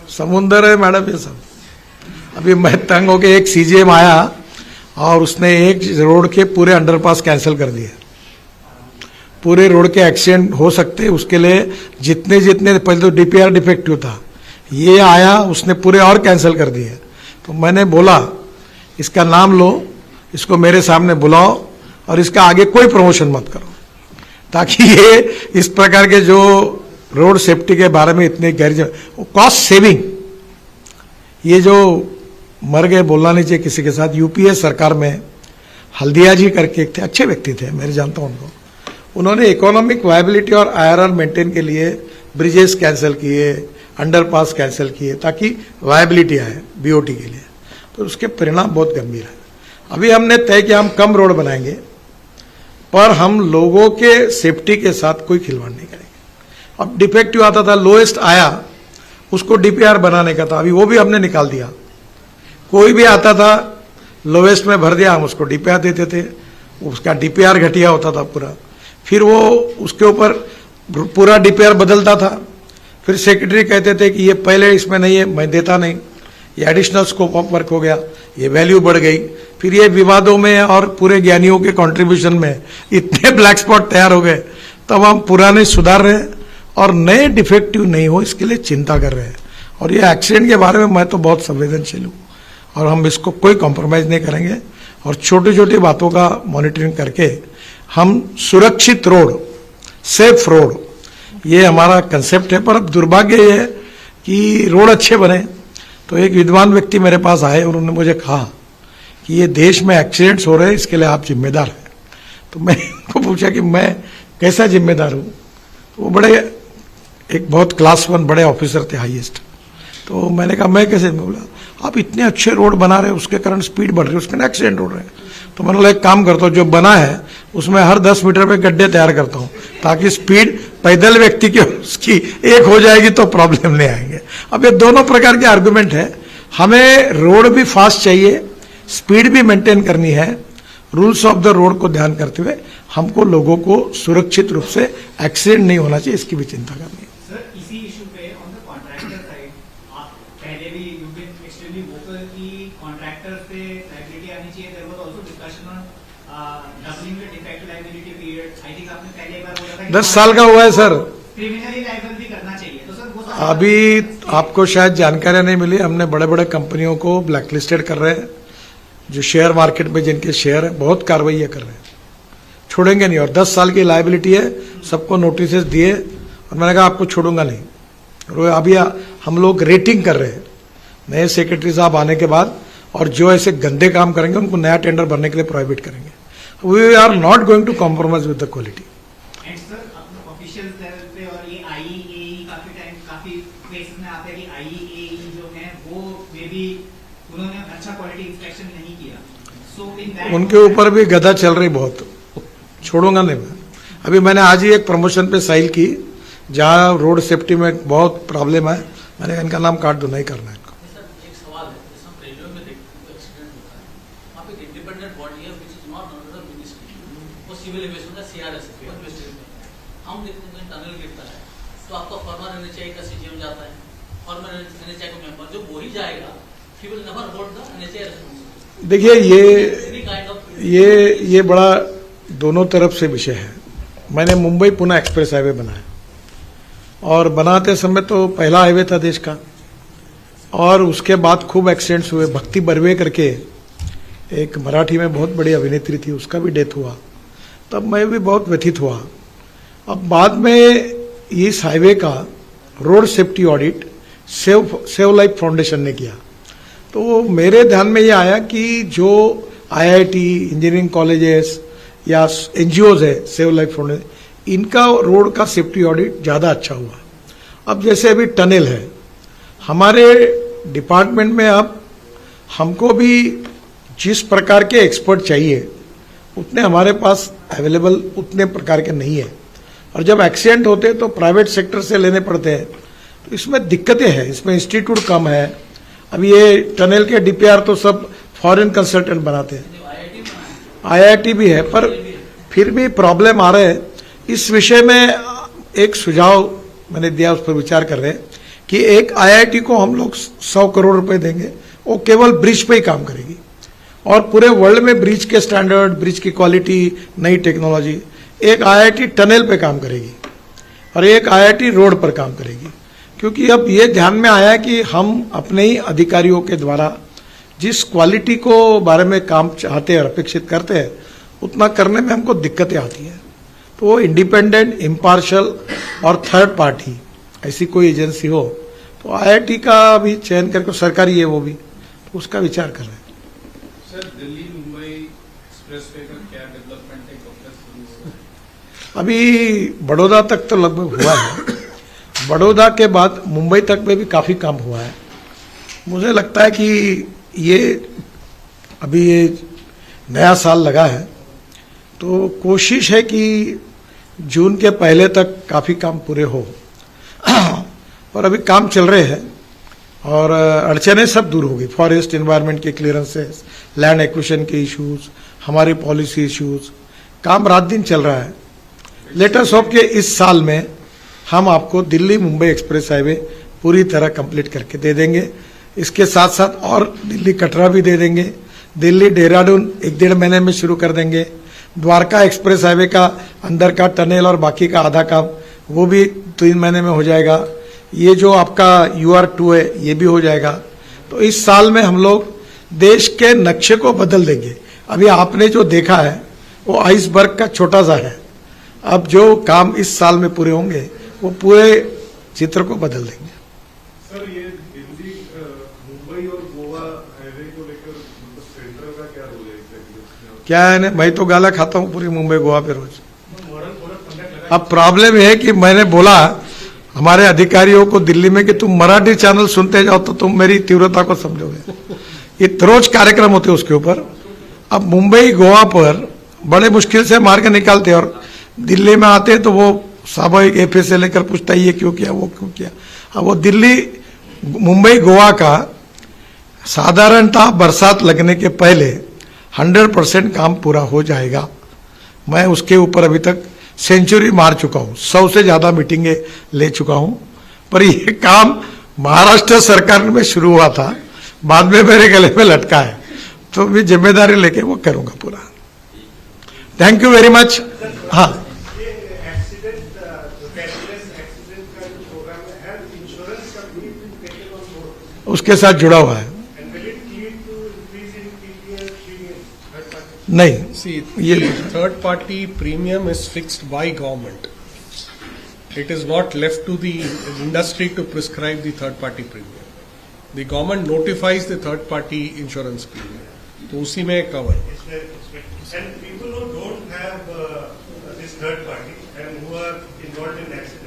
समुंदर है मैडम ये सब। अभी मैं तंग होके, एक सीजीएम आया और उसने एक रोड के पूरे अंडरपास कैंसिल कर दिए। पूरे रोड के एक्सीडेंट हो सकते, उसके लिए जितने जितने पहले तो डीपीआर डिफेक्टिव था, ये आया उसने पूरे और कैंसिल कर दिए। तो मैंने बोला इसका नाम लो, इसको मेरे सामने बुलाओ और इसका आगे कोई प्रमोशन मत करो, ताकि ये इस प्रकार के जो रोड सेफ्टी के बारे में इतने गैर कॉस्ट सेविंग, ये जो मर गए बोलना नहीं चाहिए किसी के साथ। यूपीए सरकार में हल्दिया जी करके एक थे, अच्छे व्यक्ति थे, मैं जानता हूं उनको। उन्होंने इकोनॉमिक वायबिलिटी और आईआरआर मेंटेन के लिए ब्रिजेस कैंसिल किए, अंडरपास कैंसिल किए, ताकि वायबिलिटी आए बीओटी के लिए। तो उसके परिणाम बहुत गंभीर है। अभी हमने तय किया हम कम रोड बनाएंगे, पर हम लोगों के सेफ्टी के साथ कोई खिलवाड़ नहीं करेंगे। अब डिफेक्टिव आता था, लोएस्ट आया, उसको डीपीआर बनाने का था, अभी वो भी हमने निकाल दिया। कोई भी आता था लोएस्ट में भर दिया, हम उसको डीपीआर देते थे, उसका डीपीआर घटिया होता था पूरा। फिर वो उसके ऊपर पूरा डीपीआर बदलता था। फिर सेक्रेटरी कहते थे कि ये पहले इसमें नहीं है, मैं देता नहीं, ये एडिशनल स्कोप ऑफ वर्क हो गया, ये वैल्यू बढ़ गई। फिर ये विवादों में और पूरे ज्ञानियों के कंट्रीब्यूशन में इतने ब्लैक स्पॉट तैयार हो गए। तब हम पुराने सुधार रहे और नए डिफेक्टिव नहीं हो इसके लिए चिंता कर रहे हैं। और ये एक्सीडेंट के बारे में मैं तो बहुत संवेदनशील हूँ और हम इसको कोई कॉम्प्रोमाइज नहीं करेंगे। और छोटी छोटी बातों का मॉनिटरिंग करके हम सुरक्षित रोड, सेफ रोड, ये हमारा कंसेप्ट है। पर अब दुर्भाग्य ये है कि रोड अच्छे बने। तो एक विद्वान व्यक्ति मेरे पास आए, उन्होंने मुझे कहा कि ये देश में एक्सीडेंट्स हो रहे हैं, इसके लिए आप जिम्मेदार हैं। तो मैं उनको पूछा कि मैं कैसा जिम्मेदार हूँ। तो वो बड़े एक बहुत क्लास 1 बड़े ऑफिसर थे, हाईएस्ट। तो मैंने कहा मैं कैसे? बोला आप इतने अच्छे रोड बना रहे हो, उसके कारण स्पीड बढ़ रही है, उसके कारण एक्सीडेंट हो रहे हैं। तो मैंने बोला एक काम करता हूँ, जो बना है उसमें हर 10 मीटर पे गड्ढे तैयार करता हूँ, ताकि स्पीड पैदल व्यक्ति की उसकी एक हो जाएगी तो प्रॉब्लम नहीं आएंगे। अब ये दोनों प्रकार के आर्गुमेंट है। हमें रोड भी फास्ट चाहिए, स्पीड भी मेंटेन करनी है। रूल्स ऑफ द रोड को ध्यान करते हुए हमको लोगों को सुरक्षित रूप से एक्सीडेंट नहीं होना चाहिए, इसकी भी चिंता करनी है। सर, इसी इशू पे ऑन द कॉन्ट्रैक्टर साइड, आप पहले भी यू बीन एक्सट्रीमली वोकल कि कॉन्ट्रैक्टर पे लायबिलिटी आनी चाहिए। There was also discussion on doubling the defective liability period. I think आपने पहले एक बार बोला था 10 साल का हुआ है सर, क्रिमिनली लायबल भी करना चाहिए। तो सर वो अभी आपको शायद जानकारी नहीं मिली, हमने बड़े बड़े कंपनियों को ब्लैकलिस्टेड कर रहे हैं। जो शेयर मार्केट में जिनके शेयर है, बहुत कार्रवाई कर रहे हैं, छोड़ेंगे नहीं। और 10 साल की लायबिलिटी है, सबको नोटिस दिए और मैंने कहा आपको छोड़ूंगा नहीं। अभी हम लोग रेटिंग कर रहे हैं नए सेक्रेटरी साहब आने के बाद, और जो ऐसे गंदे काम करेंगे उनको नया टेंडर भरने के लिए प्रोहिबिट करेंगे। We are not going to compromise with the quality. And sir, अपने ऑफिशियल लेवल पे और ये आईईएई काफी केसेस में आता है कि आईईएई जो है वो मे बी उन्होंने अच्छा क्वालिटी इंस्पेक्शन नहीं किया। सो इन दैट उनके ऊपर भी गदा चल रही बहुत, छोड़ूंगा नहीं मैं। अभी मैंने आज ही एक प्रमोशन पे साइल की, जहां रोड सेफ्टी में बहुत प्रॉब्लम है। मैंने इनका नाम काट दो, नहीं करना है इनको। एक सवाल है, जैसे हम रेलवे में देखते हैं एक्सीडेंट होता है, वहाँ पे इंडिपेंडेंट बॉडी है which is not under the ministry, वो सिविल एविएशन का सीआरएस है, हम देखते हैं टनल गिरता है तो आपका फॉर्मर एनएचआई का सीजीएम जाता है, फॉर्मर एनएचआई का मेंबर जो वो ही जाएगा, he will never hold the NHAI responsibility. देखिए ये बड़ा दोनों तरफ से विषय है। मैंने मुंबई पुणे एक्सप्रेस हाईवे बनाया और बनाते समय तो पहला हाईवे था देश का, और उसके बाद खूब एक्सीडेंट्स हुए। भक्ति बर्वे करके एक मराठी में बहुत बड़ी अभिनेत्री थी, उसका भी डेथ हुआ, तब मैं भी बहुत व्यथित हुआ। अब बाद में इस हाईवे का road safety audit save life foundation ने किया, तो मेरे ध्यान में ये आया कि जो आईआईटी, इंजीनियरिंग कॉलेजेस या एनजीओज है, सेव लाइफ फाउंडेशन, इनका रोड का सेफ्टी ऑडिट ज़्यादा अच्छा हुआ। अब जैसे अभी टनल है, हमारे डिपार्टमेंट में अब हमको भी जिस प्रकार के एक्सपर्ट चाहिए उतने हमारे पास अवेलेबल उतने प्रकार के नहीं है। और जब एक्सीडेंट होते हैं तो प्राइवेट सेक्टर से लेने पड़ते हैं, तो इसमें दिक्कतें हैं, इसमें इंस्टीट्यूट कम है। अब ये टनल के डीपीआर तो सब फॉरेन कंसल्टेंट बनाते हैं, आईआईटी भी है, पर फिर भी प्रॉब्लम आ रहे हैं। इस विषय में एक सुझाव मैंने दिया, उस पर विचार कर रहे हैं कि एक आईआईटी को हम लोग 100 करोड़ रुपए देंगे, वो केवल ब्रिज पे ही काम करेगी और पूरे वर्ल्ड में ब्रिज के स्टैंडर्ड, ब्रिज की क्वालिटी, नई टेक्नोलॉजी, एक आईआईटी टनल पे काम करेगी और एक आईआईटी रोड पर काम करेगी। क्योंकि अब ये ध्यान में आया है कि हम अपने ही अधिकारियों के द्वारा जिस क्वालिटी को बारे में काम चाहते हैं और अपेक्षित करते हैं उतना करने में हमको दिक्कतें आती हैं। तो वो इंडिपेंडेंट, इम्पार्शल और थर्ड पार्टी ऐसी कोई एजेंसी हो तो आईआईटी का भी चयन करके, सरकारी है वो भी, तो उसका विचार कर रहे हैं। सर, दिल्ली मुंबई एक्सप्रेसवे का क्या डेवलपमेंट है, कब तक शुरू होगा? अभी बड़ौदा तक तो लगभग हुआ है, बड़ौदा के बाद मुंबई तक में भी काफी काम हुआ है। मुझे लगता है कि ये अभी ये नया साल लगा है तो कोशिश है कि जून के पहले तक काफी काम पूरे हो और अभी काम चल रहे हैं और अड़चने सब दूर होगी। फॉरेस्ट एनवायरनमेंट के क्लियरेंसेस, लैंड एक्विजिशन के इश्यूज, हमारी पॉलिसी इश्यूज, काम रात दिन चल रहा है। लेटेस्ट होप के इस साल में हम आपको दिल्ली मुंबई एक्सप्रेस हाईवे पूरी तरह कंप्लीट करके दे देंगे। इसके साथ साथ और दिल्ली कटरा भी दे देंगे, दिल्ली देहरादून 1-1.5 महीने में शुरू कर देंगे, द्वारका एक्सप्रेस हाईवे का अंदर का टनल और बाकी का आधा काम वो भी 3 महीने में हो जाएगा। ये जो आपका UR2 है ये भी हो जाएगा। तो इस साल में हम लोग देश के नक्शे को बदल देंगे। अभी आपने जो देखा है वो आइसबर्ग का छोटा सा है, अब जो काम इस साल में पूरे होंगे वो पूरे चित्र को बदल देंगे। सर, ये दिल्ली मुंबई और गोवा हाईवे को लेकर मतलब सेंटर का क्या रोल है एग्जैक्टली? क्या है ना, मैं तो गाला खाता हूँ पूरी मुंबई गोवा पे रोज। अब प्रॉब्लम है कि मैंने बोला हमारे अधिकारियों को दिल्ली में कि तुम मराठी चैनल सुनते जाओ तो तुम मेरी तीव्रता को समझोगे। ये रोज कार्यक्रम होते उसके ऊपर। अब मुंबई गोवा पर बड़े मुश्किल से मार्ग निकालते और दिल्ली में आते हैं तो वो स्वाभाविक एफए से लेकर पूछता है ये क्यों किया, वो क्यों किया। अब वो दिल्ली मुंबई गोवा का साधारणतः बरसात लगने के पहले 100% काम पूरा हो जाएगा। मैं उसके ऊपर अभी तक सेंचुरी मार चुका हूं, 100 से ज्यादा मीटिंगें ले चुका हूं। पर ये काम महाराष्ट्र सरकार में शुरू हुआ था, बाद में मेरे गले में लटका है, तो मैं जिम्मेदारी लेके वो करूंगा पूरा। Thank you very much. हाँ, उसके साथ जुड़ा हुआ है। नहीं, See, ये third party premium is fixed by government. It is not left to the industry to prescribe the third party premium. The government notifies the third party insurance premium. तो उसी में cover. And people who don't have this third party and who are involved in accident,